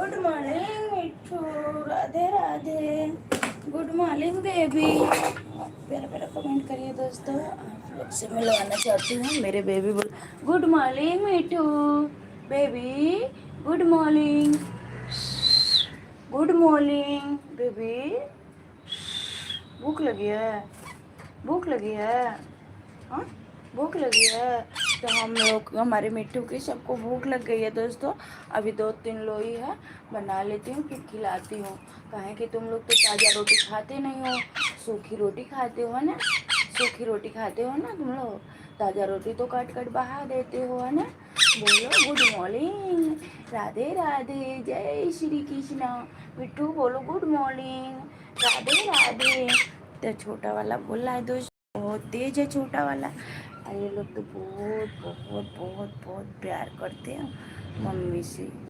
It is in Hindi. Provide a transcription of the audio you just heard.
Good morning Mithu, Radhe Radhe. Good morning baby. प्यारा प्यारा कमेंट करिए दोस्तों, आप लोग से मिलवाना चाहती हूँ। मेरे बेबी बोल good morning Mithu baby, good morning, good morning baby. भूख लगी है, भूख लगी है, हाँ भूख लगी है। तो हम लोग हमारे मिट्टू की सबको भूख लग गई है दोस्तों। अभी 2-3 लोई है, बना लेती हूँ फिर खिलाती हूँ। कहें कि तुम लोग तो ताज़ा रोटी खाते नहीं हो, सूखी रोटी खाते हो ना, सूखी रोटी खाते हो ना तुम लोग। ताज़ा रोटी तो काट काट बहा देते हो है ना। बोलो गुड मॉर्निंग, राधे राधे, जय श्री कृष्णा। मिट्टू बोलो गुड मॉर्निंग, राधे राधे। तो छोटा वाला बोल रहा है दोस्त, बहुत तेज है छोटा वाला। और ये लोग तो बहुत बहुत बहुत बहुत प्यार करते हैं मम्मी से।